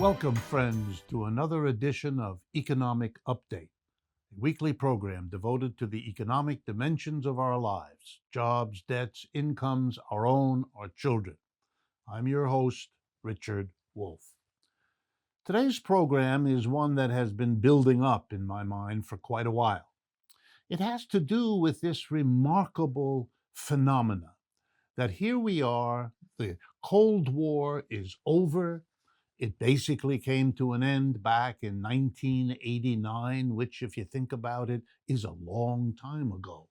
Welcome, friends, to another edition of Economic Update, a weekly program devoted to the economic dimensions of our lives: jobs, debts, incomes, our own, our children. I'm your host, Richard Wolff. Today's program is one that has been building up in my mind for quite a while. It has to do with this remarkable phenomena that here we are, the Cold War is over. It basically came to an end back in 1989, which, if you think about it, is a long time ago.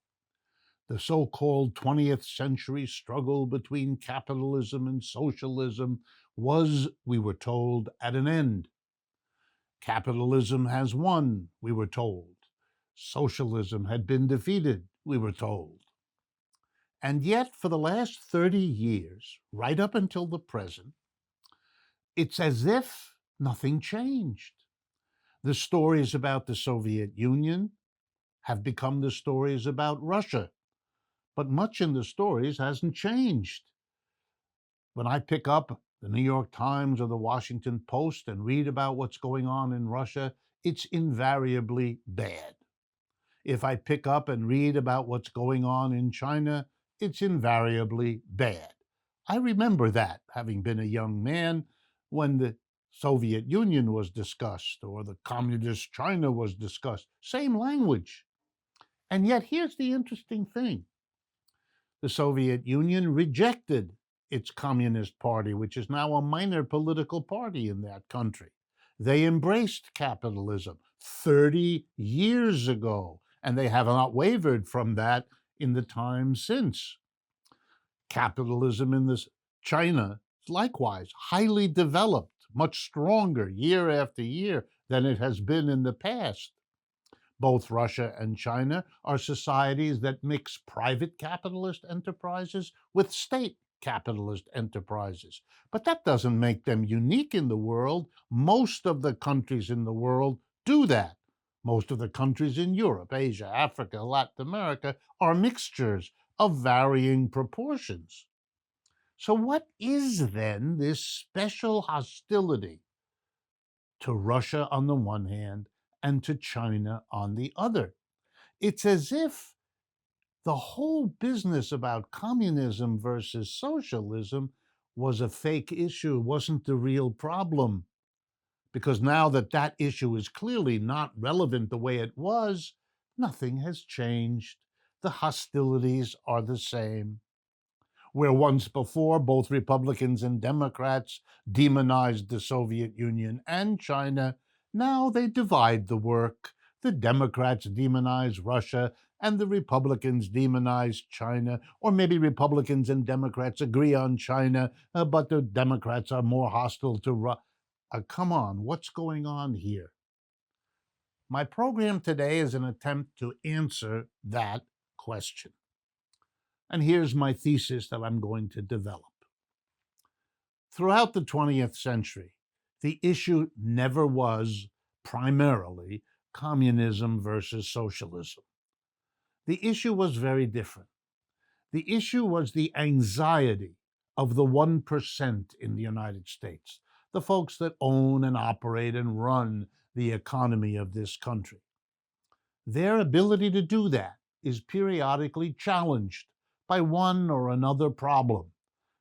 The so-called 20th century struggle between capitalism and socialism was, we were told, at an end. Capitalism has won, we were told. Socialism had been defeated, we were told. And yet, for the last 30 years, right up until the present, it's as if nothing changed. The stories about the Soviet Union have become the stories about Russia, but much in the stories hasn't changed. When I pick up the New York Times or the Washington Post and read about what's going on in Russia, it's invariably bad. If I pick up and read about what's going on in China, it's invariably bad. I remember that, having been a young man, when the Soviet Union was discussed or the communist China was discussed. Same language. And yet, here's the interesting thing. The Soviet Union rejected its Communist Party, which is now a minor political party in that country. They embraced capitalism 30 years ago, and they have not wavered from that in the time since. Capitalism in China is likewise highly developed, much stronger year after year than it has been in the past. Both Russia and China are societies that mix private capitalist enterprises with state capitalist enterprises. But that doesn't make them unique in the world. Most of the countries in the world do that. Most of the countries in Europe, Asia, Africa, Latin America are mixtures of varying proportions. So what is then this special hostility to Russia on the one hand and to China on the other? It's as if the whole business about communism versus socialism was a fake issue, wasn't the real problem. Because now that that issue is clearly not relevant the way it was, nothing has changed. The hostilities are the same. Where once before both Republicans and Democrats demonized the Soviet Union and China, now they divide the work. The Democrats demonize Russia and the Republicans demonize China, or maybe Republicans and Democrats agree on China, but the Democrats are more hostile to Russia. Come on, what's going on here? My program today is an attempt to answer that question. And here's my thesis that I'm going to develop. Throughout the 20th century, the issue never was primarily communism versus socialism. The issue was very different. The issue was the anxiety of the 1% in the United States, the folks that own and operate and run the economy of this country. Their ability to do that is periodically challenged by one or another problem.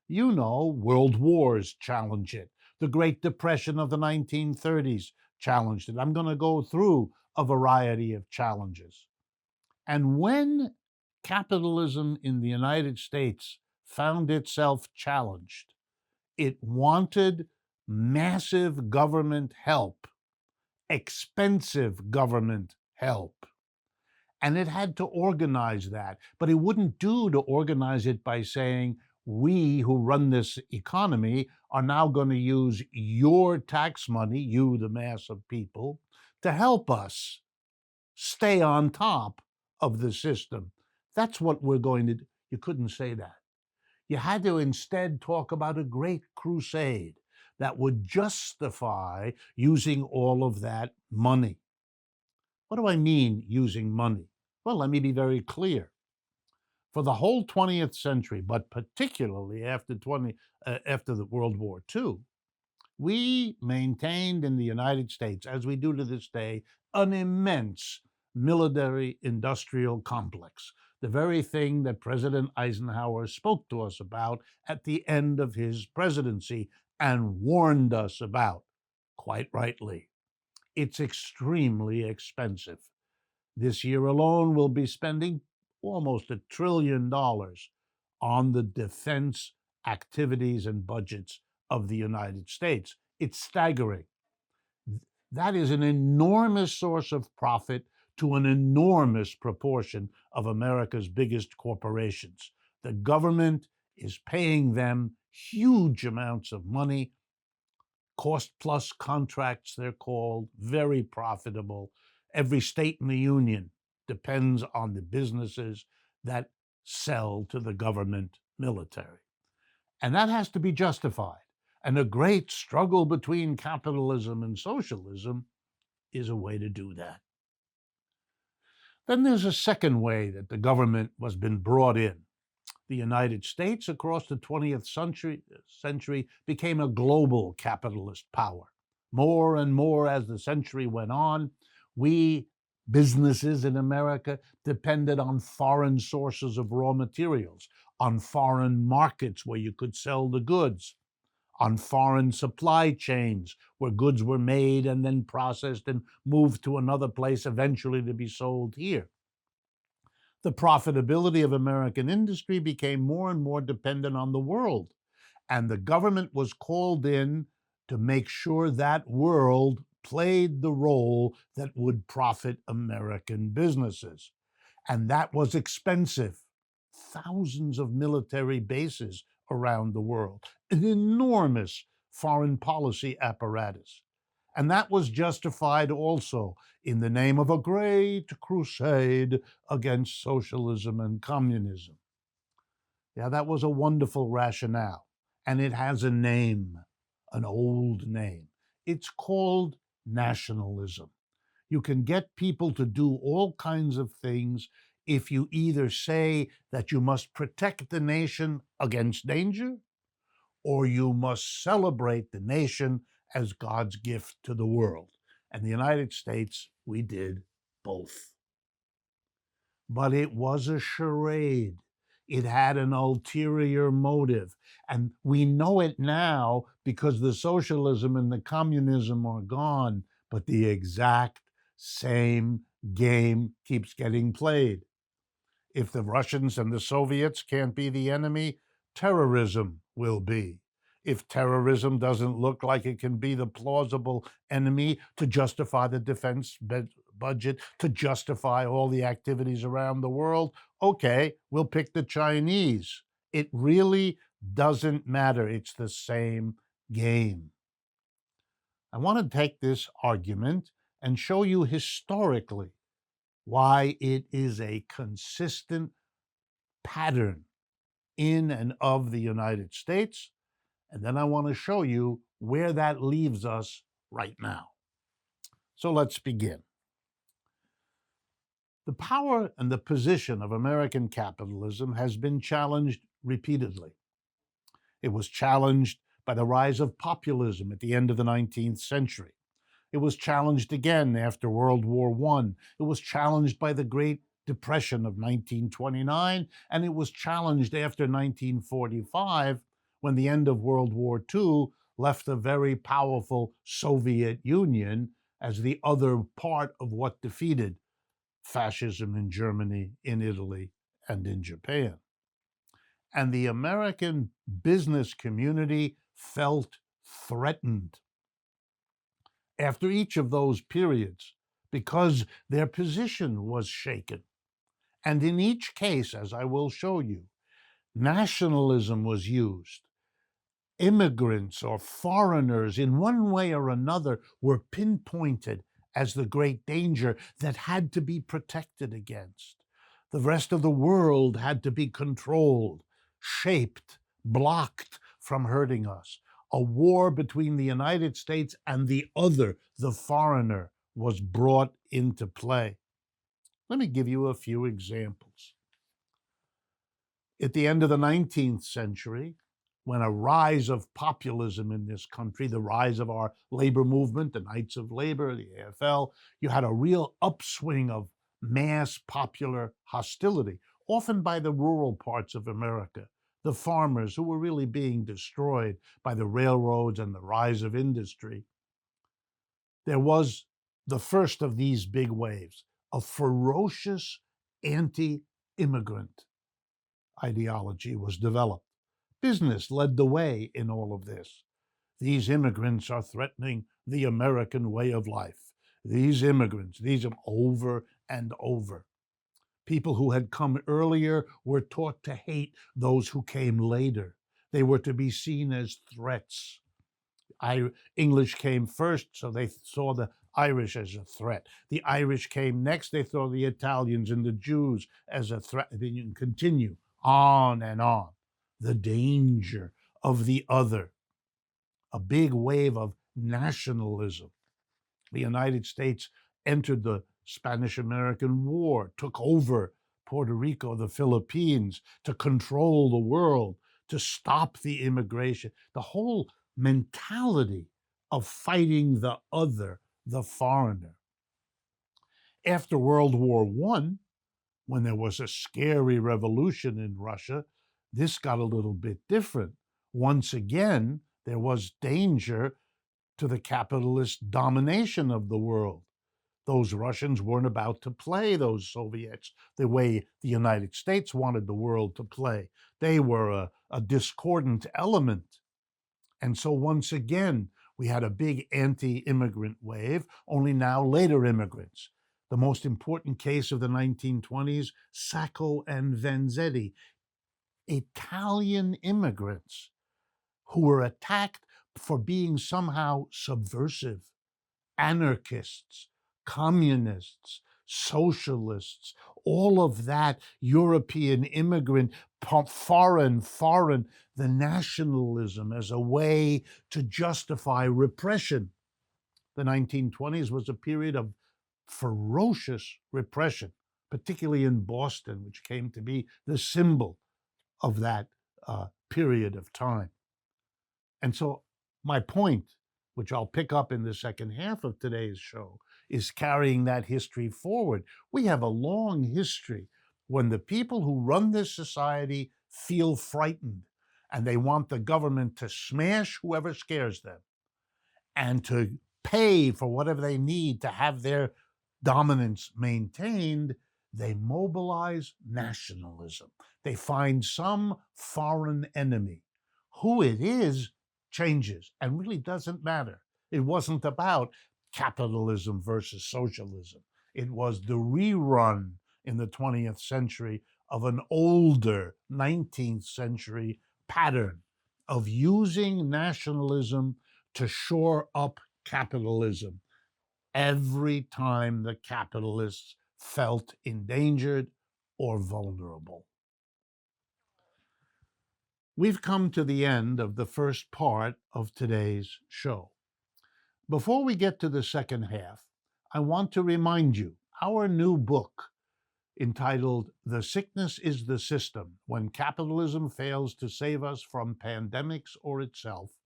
You know, world wars challenge it. The Great Depression of the 1930s challenged it. I'm going to go through a variety of challenges. And when capitalism in the United States found itself challenged, it wanted massive government help, expensive government help. And it had to organize that. But it wouldn't do to organize it by saying, we who run this economy are now going to use your tax money, you, the mass of people, to help us stay on top of the system. That's what we're going to do. You couldn't say that. You had to instead talk about a great crusade that would justify using all of that money. What do I mean using money? Well, let me be very clear. For the whole 20th century, but particularly after the World War II, we maintained in the United States, as we do to this day, an immense military industrial complex, the very thing that President Eisenhower spoke to us about at the end of his presidency and warned us about, quite rightly. It's extremely expensive. This year alone, we'll be spending almost $1 trillion on the defense activities and budgets of the United States. It's staggering. That is an enormous source of profit to an enormous proportion of America's biggest corporations. The government is paying them huge amounts of money, cost plus contracts, they're called, very profitable. Every state in the union depends on the businesses that sell to the government military. And that has to be justified. And a great struggle between capitalism and socialism is a way to do that. Then there's a second way that the government has been brought in. The United States, across the 20th century, became a global capitalist power. More and more as the century went on, we businesses in America depended on foreign sources of raw materials, on foreign markets where you could sell the goods, on foreign supply chains where goods were made and then processed and moved to another place, eventually to be sold here. The profitability of American industry became more and more dependent on the world, and the government was called in to make sure that world played the role that would profit American businesses. And that was expensive. Thousands of military bases around the world, an enormous foreign policy apparatus. And that was justified also in the name of a great crusade against socialism and communism. Yeah, that was a wonderful rationale. And it has a name, an old name. It's called nationalism. You can get people to do all kinds of things if you either say that you must protect the nation against danger, or you must celebrate the nation as God's gift to the world. And the United States, we did both. But it was a charade. It had an ulterior motive. And we know it now because the socialism and the communism are gone, but the exact same game keeps getting played. If the Russians and the Soviets can't be the enemy, terrorism will be. If terrorism doesn't look like it can be the plausible enemy to justify the defense budget, to justify all the activities around the world, okay, we'll pick the Chinese. It really doesn't matter. It's the same game. I want to take this argument and show you historically why it is a consistent pattern in and of the United States. And then I want to show you where that leaves us right now. So let's begin. The power and the position of American capitalism has been challenged repeatedly. It was challenged by the rise of populism at the end of the 19th century. It was challenged again after World War I. It was challenged by the Great Depression of 1929, and it was challenged after 1945 when the end of World War II left a very powerful Soviet Union as the other part of what defeated fascism in Germany, in Italy, and in Japan. And the American business community felt threatened after each of those periods because their position was shaken. And in each case, as I will show you, nationalism was used. Immigrants or foreigners, in one way or another, were pinpointed as the great danger that had to be protected against. The rest of the world had to be controlled, shaped, blocked from hurting us. A war between the United States and the other, the foreigner, was brought into play. Let me give you a few examples. At the end of the 19th century, when a rise of populism in this country, the rise of our labor movement, the Knights of Labor, the AFL, you had a real upswing of mass popular hostility, often by the rural parts of America, the farmers who were really being destroyed by the railroads and the rise of industry. There was the first of these big waves, a ferocious anti-immigrant ideology was developed. Business led the way in all of this. These immigrants are threatening the American way of life. These immigrants, these are over and over. People who had come earlier were taught to hate those who came later. They were to be seen as threats. English came first, so they saw the Irish as a threat. The Irish came next, they saw the Italians and the Jews as a threat. Then you can continue on and on. The danger of the other. A big wave of nationalism. The United States entered the Spanish-American War, took over Puerto Rico, the Philippines, to control the world, to stop the immigration. The whole mentality of fighting the other, the foreigner. After World War I, when there was a scary revolution in Russia, this got a little bit different. Once again, there was danger to the capitalist domination of the world. Those Russians weren't about to play those Soviets the way the United States wanted the world to play. They were a discordant element. And so once again, we had a big anti-immigrant wave, only now later immigrants. The most important case of the 1920s, Sacco and Vanzetti, Italian immigrants who were attacked for being somehow subversive, anarchists, communists, socialists, all of that European immigrant, foreign, the nationalism as a way to justify repression. The 1920s was a period of ferocious repression, particularly in Boston, which came to be the symbol of that period of time. And so my point, which I'll pick up in the second half of today's show, is carrying that history forward. We have a long history when the people who run this society feel frightened and they want the government to smash whoever scares them and to pay for whatever they need to have their dominance maintained, they mobilize nationalism. They find some foreign enemy. Who it is changes and really doesn't matter. It wasn't about capitalism versus socialism. It was the rerun in the 20th century of an older 19th century pattern of using nationalism to shore up capitalism every time the capitalists felt endangered or vulnerable. We've come to the end of the first part of today's show. Before we get to the second half, I want to remind you our new book entitled The Sickness is the System: When Capitalism Fails to Save Us from Pandemics or Itself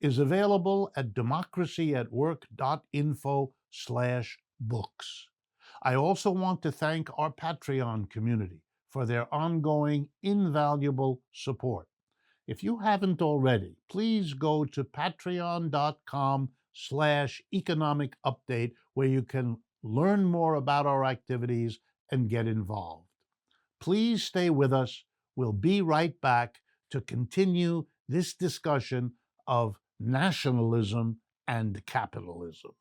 is available at democracyatwork.info/books. I also want to thank our Patreon community for their ongoing invaluable support. If you haven't already, please go to patreon.com/economic update where you can learn more about our activities and get involved. Please stay with us. We'll be right back to continue this discussion of nationalism and capitalism.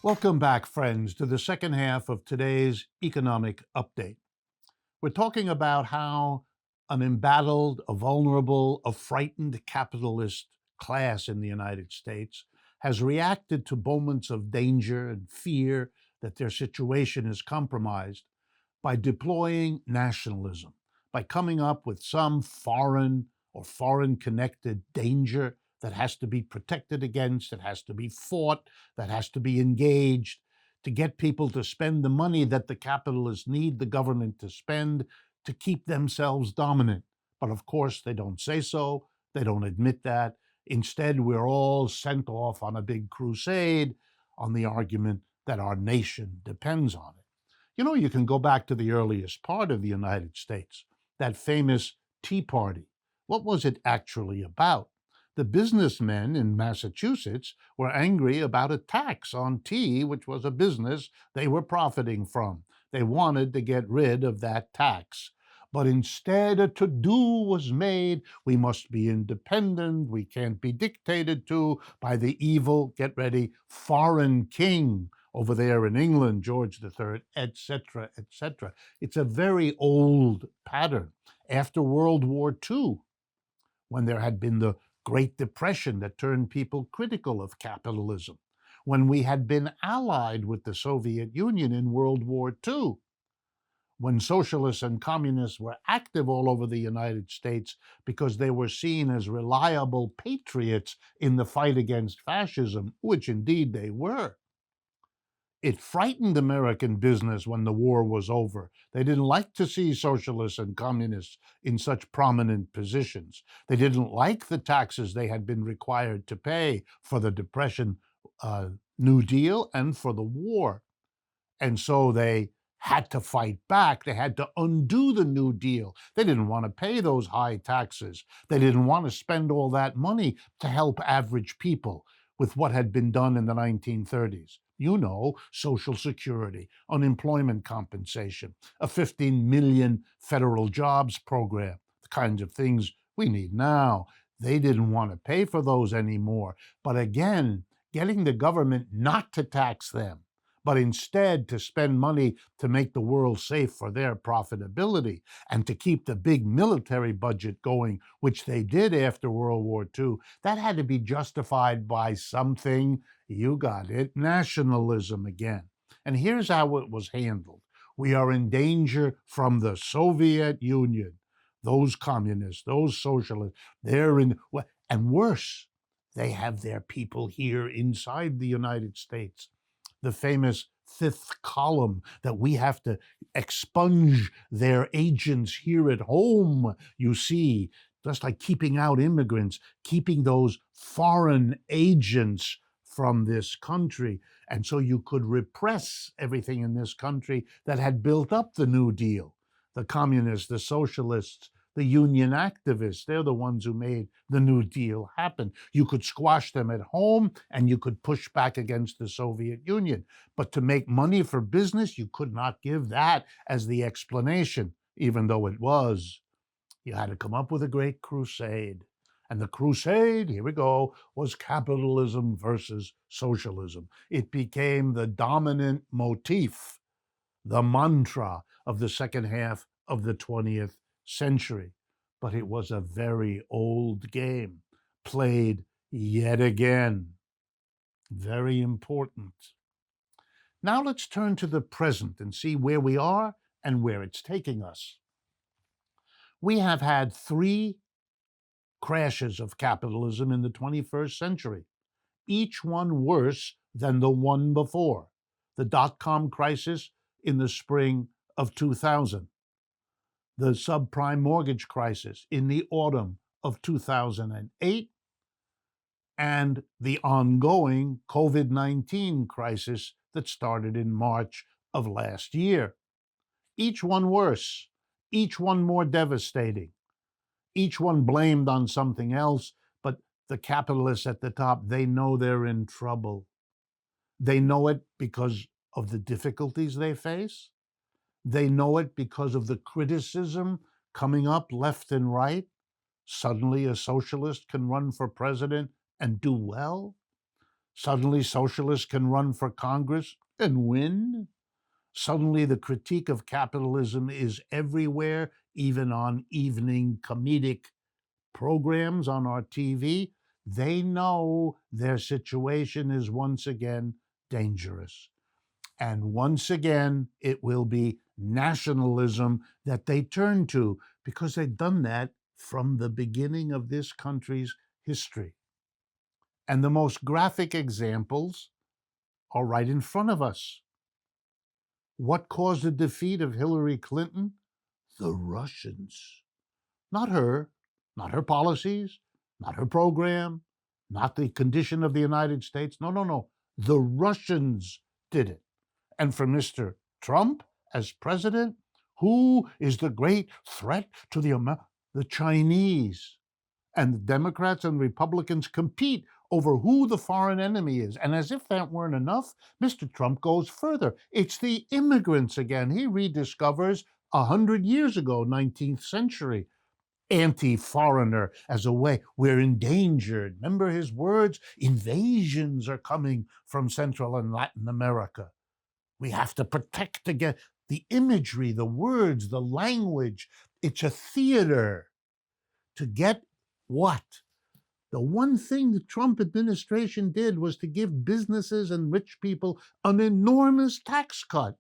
Welcome back, friends, to the second half of today's economic update. We're talking about how an embattled, a vulnerable, a frightened capitalist class in the United States has reacted to moments of danger and fear that their situation is compromised by deploying nationalism, by coming up with some foreign or foreign-connected danger that has to be protected against, that has to be fought, that has to be engaged to get people to spend the money that the capitalists need the government to spend to keep themselves dominant. But of course, they don't say so. They don't admit that. Instead, we're all sent off on a big crusade on the argument that our nation depends on it. You know, you can go back to the earliest part of the United States, that famous Tea Party. What was it actually about? The businessmen in Massachusetts were angry about a tax on tea, which was a business they were profiting from. They wanted to get rid of that tax. But instead, a to-do was made. We must be independent. We can't be dictated to by the evil, get ready, foreign king over there in England, George III, etc., etc. It's a very old pattern. After World War II, when there had been the Great Depression that turned people critical of capitalism, when we had been allied with the Soviet Union in World War II, when socialists and communists were active all over the United States because they were seen as reliable patriots in the fight against fascism, which indeed they were. It frightened American business when the war was over. They didn't like to see socialists and communists in such prominent positions. They didn't like the taxes they had been required to pay for the Depression New Deal and for the war. And so they had to fight back. They had to undo the New Deal. They didn't want to pay those high taxes. They didn't want to spend all that money to help average people with what had been done in the 1930s. You know, Social Security, unemployment compensation, a 15 million federal jobs program, the kinds of things we need now. They didn't want to pay for those anymore. But again, getting the government not to tax them, but instead to spend money to make the world safe for their profitability and to keep the big military budget going, which they did after World War II, that had to be justified by something, you got it, nationalism again. And here's how it was handled. We are in danger from the Soviet Union. Those communists, those socialists, they're in, and worse, they have their people here inside the United States. The famous fifth column, that we have to expunge their agents here at home, you see, just like keeping out immigrants, keeping those foreign agents from this country. And so you could repress everything in this country that had built up the New Deal. The communists, the socialists, the union activists, they're the ones who made the New Deal happen. You could squash them at home and you could push back against the Soviet Union. But to make money for business, you could not give that as the explanation, even though it was. You had to come up with a great crusade. And the crusade, here we go, was capitalism versus socialism. It became the dominant motif, the mantra of the second half of the 20th century. But it was a very old game, played yet again. Very important. Now let's turn to the present and see where we are and where it's taking us. We have had 3 crashes of capitalism in the 21st century, each one worse than the one before. The dot-com crisis in the spring of 2000, the subprime mortgage crisis in the autumn of 2008, and the ongoing COVID-19 crisis that started in March of last year. Each one worse, each one more devastating, each one blamed on something else, but the capitalists at the top, they know they're in trouble. They know it because of the difficulties they face. They know it because of the criticism coming up left and right. Suddenly a socialist can run for president and do well. Suddenly socialists can run for Congress and win. Suddenly the critique of capitalism is everywhere, even on evening comedic programs on our TV. They know their situation is once again dangerous. And once again, it will be nationalism that they turn to, because they've done that from the beginning of this country's history. And the most graphic examples are right in front of us. What caused the defeat of Hillary Clinton? The Russians. Not her, not her policies, not her program, not the condition of the United States. No, no, no. The Russians did it. And for Mr. Trump as president, who is the great threat to the Chinese? And the Democrats and Republicans compete over who the foreign enemy is. And as if that weren't enough, Mr. Trump goes further. It's the immigrants again. He rediscovers 100 years ago, 19th century, anti-foreigner as a way. We're endangered. Remember his words? Invasions are coming from Central and Latin America. We have to protect against the imagery, the words, the language. It's a theater to get what? The one thing the Trump administration did was to give businesses and rich people an enormous tax cut.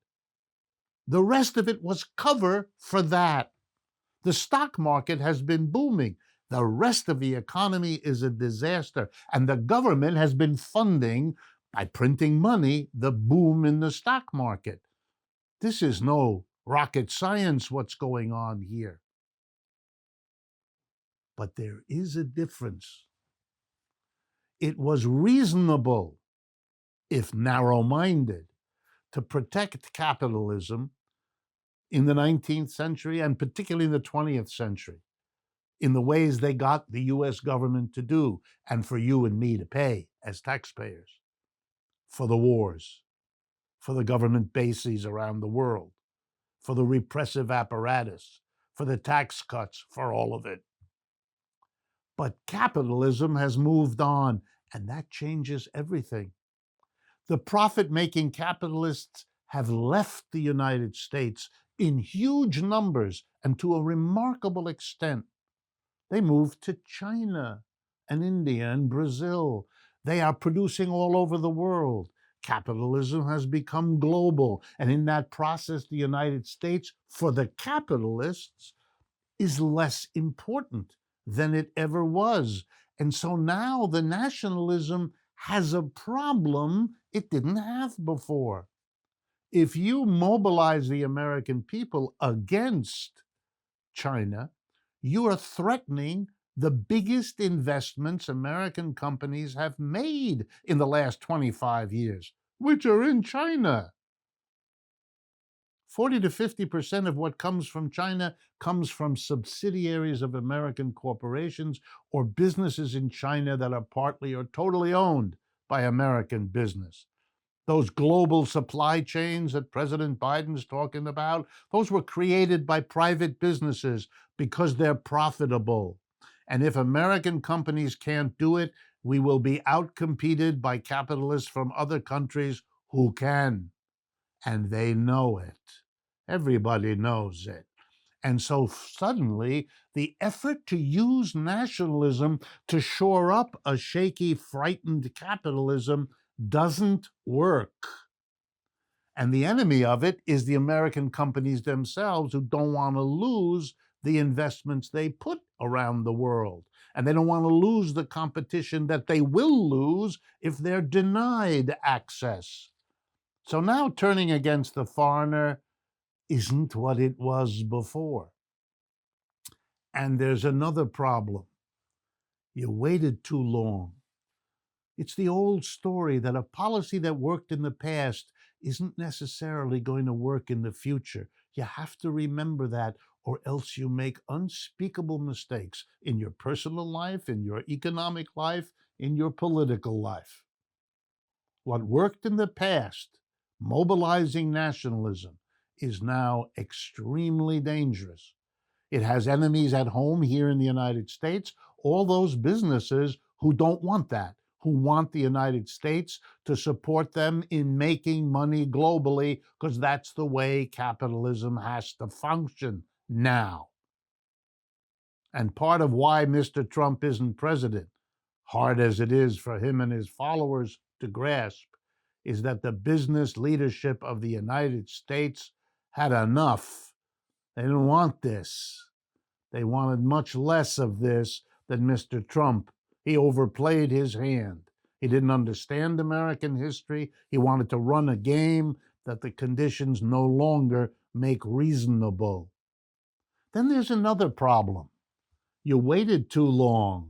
The rest of it was cover for that. The stock market has been booming. The rest of the economy is a disaster. And the government has been funding, by printing money, the boom in the stock market. This is no rocket science, what's going on here. But there is a difference. It was reasonable, if narrow-minded, to protect capitalism in the 19th century and particularly in the 20th century in the ways they got the US government to do and for you and me to pay as taxpayers for the wars, for the government bases around the world, for the repressive apparatus, for the tax cuts, for all of it. But capitalism has moved on, and that changes everything. The profit-making capitalists have left the United States in huge numbers and to a remarkable extent. They moved to China and India and Brazil. They are producing all over the world. Capitalism has become global, and in that process, the United States, for the capitalists, is less important than it ever was. And so now the nationalism has a problem it didn't have before. If you mobilize the American people against China, you are threatening the biggest investments American companies have made in the last 25 years, which are in China. 40 to 50% of what comes from China comes from subsidiaries of American corporations or businesses in China that are partly or totally owned by American business. Those global supply chains that President Biden's talking about, those were created by private businesses because they're profitable. And if American companies can't do it, we will be outcompeted by capitalists from other countries who can. And they know it. Everybody knows it. And so suddenly, the effort to use nationalism to shore up a shaky, frightened capitalism doesn't work. And the enemy of it is the American companies themselves who don't want to lose the investments they put around the world. And they don't want to lose the competition that they will lose if they're denied access. So now turning against the foreigner isn't what it was before. And there's another problem. You waited too long. It's the old story that a policy that worked in the past isn't necessarily going to work in the future. You have to remember that, or else you make unspeakable mistakes in your personal life, in your economic life, in your political life. What worked in the past, mobilizing nationalism, is now extremely dangerous. It has enemies at home here in the United States, all those businesses who don't want that, who want the United States to support them in making money globally, because that's the way capitalism has to function now. And part of why Mr. Trump isn't president, hard as it is for him and his followers to grasp, is that the business leadership of the United States had enough. They didn't want this. They wanted much less of this than Mr. Trump. He overplayed his hand. He didn't understand American history. He wanted to run a game that the conditions no longer make reasonable. Then there's another problem. You waited too long.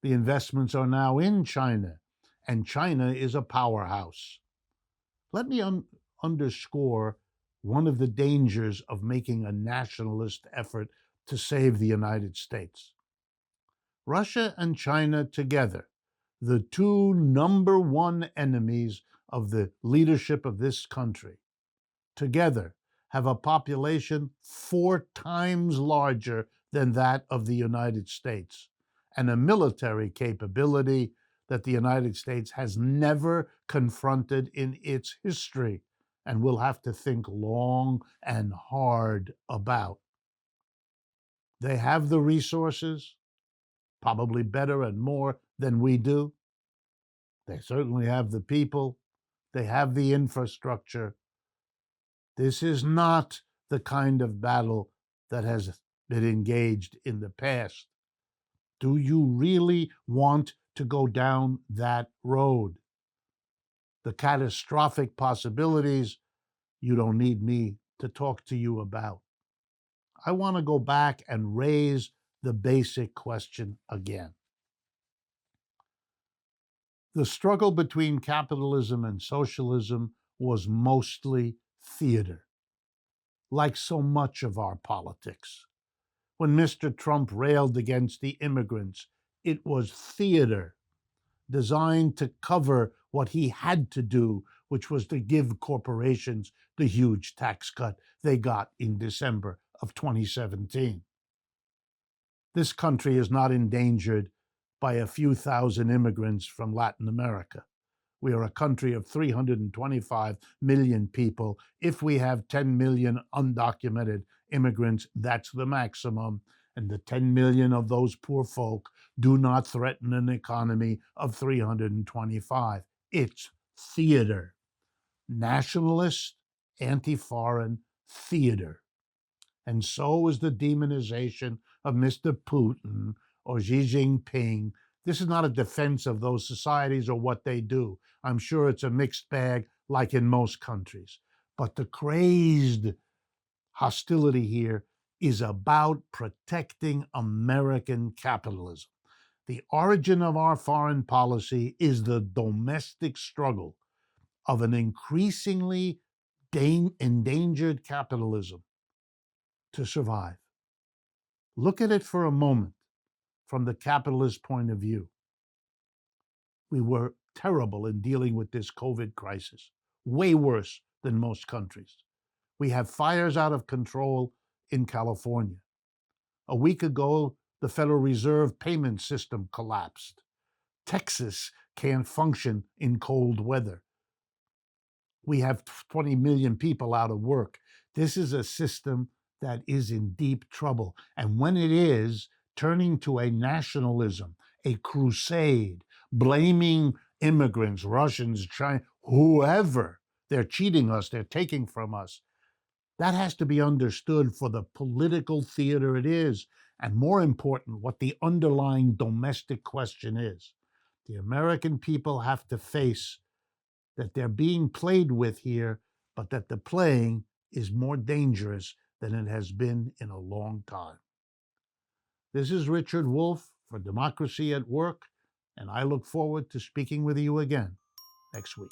The investments are now in China, and China is a powerhouse. Let me underscore one of the dangers of making a nationalist effort to save the United States. Russia and China together, the two number one enemies of the leadership of this country, together have a population 4 times larger than that of the United States, and a military capability that the United States has never confronted in its history and will have to think long and hard about. They have the resources, probably better and more than we do. They certainly have the people. They have the infrastructure. This is not the kind of battle that has been engaged in the past. Do you really want to go down that road? The catastrophic possibilities you don't need me to talk to you about. I want to go back and raise the basic question again. The struggle between capitalism and socialism was mostly theater, like so much of our politics. When Mr. Trump railed against the immigrants, it was theater designed to cover what he had to do, which was to give corporations the huge tax cut they got in December of 2017. This country is not endangered by a few thousand immigrants from Latin America. We are a country of 325 million people. If we have 10 million undocumented immigrants, that's the maximum. And the 10 million of those poor folk do not threaten an economy of 325. It's theater. Nationalist, anti-foreign theater. And so is the demonization of Mr. Putin or Xi Jinping. This is not a defense of those societies or what they do. I'm sure it's a mixed bag like in most countries. But the crazed hostility here is about protecting American capitalism. The origin of our foreign policy is the domestic struggle of an increasingly endangered capitalism to survive. Look at it for a moment from the capitalist point of view. We were terrible in dealing with this COVID crisis, way worse than most countries. We have fires out of control in California. A week ago, the Federal Reserve payment system collapsed. Texas can't function in cold weather. We have 20 million people out of work. This is a system that is in deep trouble. And when it is turning to a nationalism, a crusade, blaming immigrants, Russians, China, whoever, they're cheating us, they're taking from us, that has to be understood for the political theater it is. And more important, what the underlying domestic question is. The American people have to face that they're being played with here, but that the playing is more dangerous than it has been in a long time. This is Richard Wolff for Democracy at Work, and I look forward to speaking with you again next week.